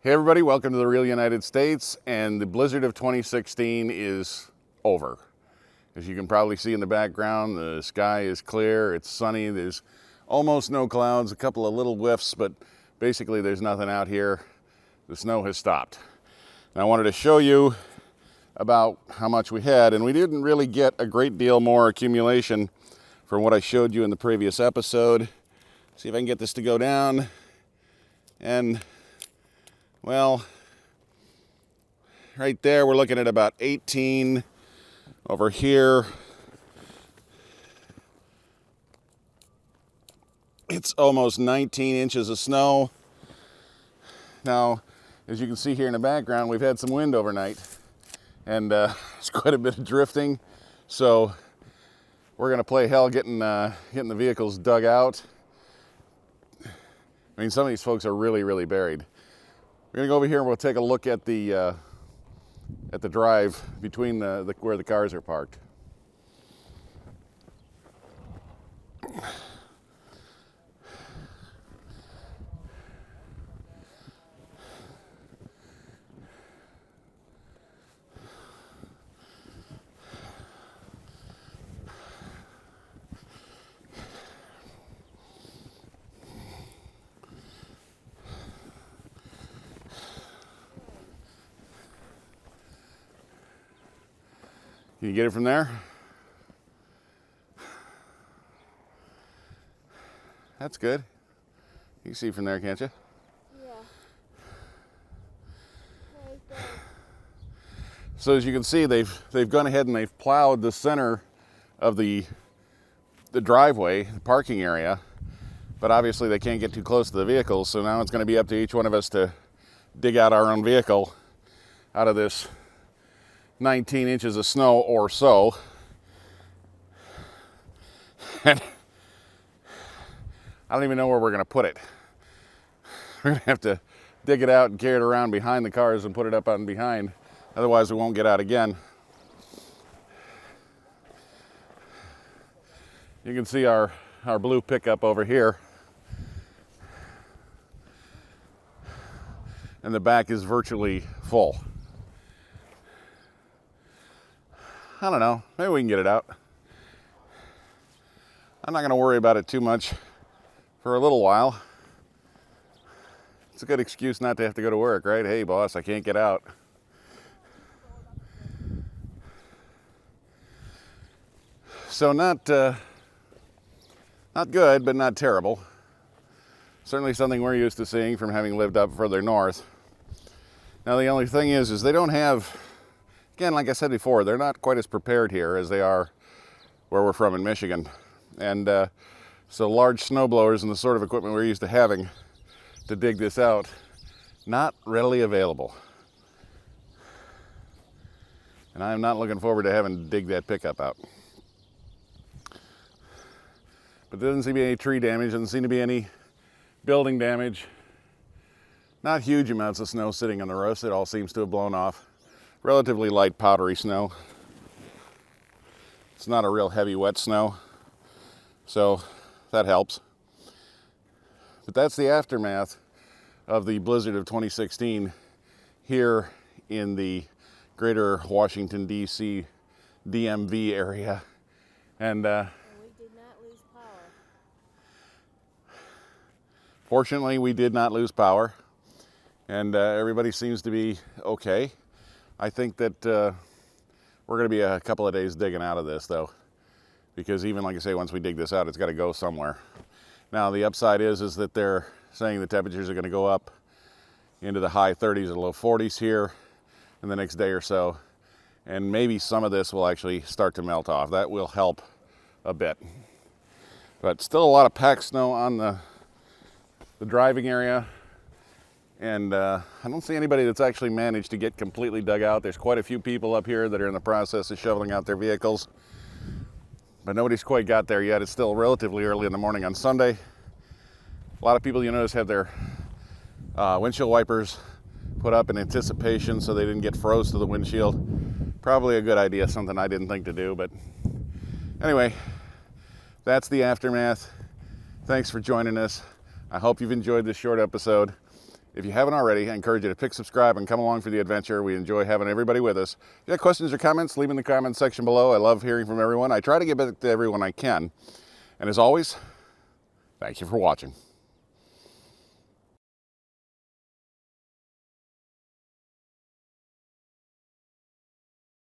Hey everybody, welcome to the Real United States, and the blizzard of 2016 is over. As you can probably see in the background, the sky is clear, it's sunny, there's almost no clouds, a couple of little whiffs, but basically there's nothing out here. The snow has stopped. And I wanted to show you about how much we had, and we didn't really get a great deal more accumulation from what I showed you in the previous episode. See if I can get this to go down, and well, right there we're looking at about 18. Over here, it's almost 19 inches of snow. Now, as you can see here in the background, we've had some wind overnight, and there's quite a bit of drifting. So we're gonna play hell getting the vehicles dug out. I mean, some of these folks are really buried. We're gonna go over here and we'll take a look at the drive between where the cars are parked. Can you get it from there? That's good. You can see from there, can't you? Yeah. Right there. So as you can see, they've gone ahead and they've plowed the center of the driveway, the parking area, but obviously they can't get too close to the vehicles, so now it's going to be up to each one of us to dig out our own vehicle out of this 19 inches of snow or so. And I don't even know where we're going to put it. We're going to have to dig it out and carry it around behind the cars and put it up on behind. Otherwise, we won't get out again. You can see our blue pickup over here. And the back is virtually full. I don't know, maybe we can get it out. I'm not going to worry about it too much for a little while. It's a good excuse not to have to go to work, right? Hey boss, I can't get out. So not good, but not terrible. Certainly something we're used to seeing from having lived up further north. Now the only thing is they don't have, again, like I said before, they're not quite as prepared here as they are where we're from in Michigan. And so large snowblowers and the sort of equipment we're used to having to dig this out, not readily available. And I'm not looking forward to having to dig that pickup out. But there doesn't seem to be any tree damage, doesn't seem to be any building damage. Not huge amounts of snow sitting on the roofs, it all seems to have blown off. Relatively light powdery snow. It's not a real heavy wet snow, so that helps. But that's the aftermath of the blizzard of 2016 here in the greater Washington, D.C. DMV area. And We did not lose power. fortunately, we did not lose power, and everybody seems to be okay. I think that we're going to be a couple of days digging out of this, though, because even, like I say, once we dig this out, it's got to go somewhere. Now, the upside is that they're saying the temperatures are going to go up into the high 30s or low 40s here in the next day or so, and maybe some of this will actually start to melt off. That will help a bit. But still a lot of packed snow on the driving area. And I don't see anybody that's actually managed to get completely dug out. There's quite a few people up here that are in the process of shoveling out their vehicles, but nobody's quite got there yet. It's still relatively early in the morning on Sunday. A lot of people, you notice, have their windshield wipers put up in anticipation so they didn't get froze to the windshield. Probably a good idea, something I didn't think to do, but anyway, that's the aftermath. Thanks for joining us. I hope you've enjoyed this short episode. If you haven't already, I encourage you to pick subscribe and come along for the adventure. We enjoy having everybody with us. If you have questions or comments, leave in the comments section below. I love hearing from everyone. I try to get back to everyone I can. And as always, thank you for watching.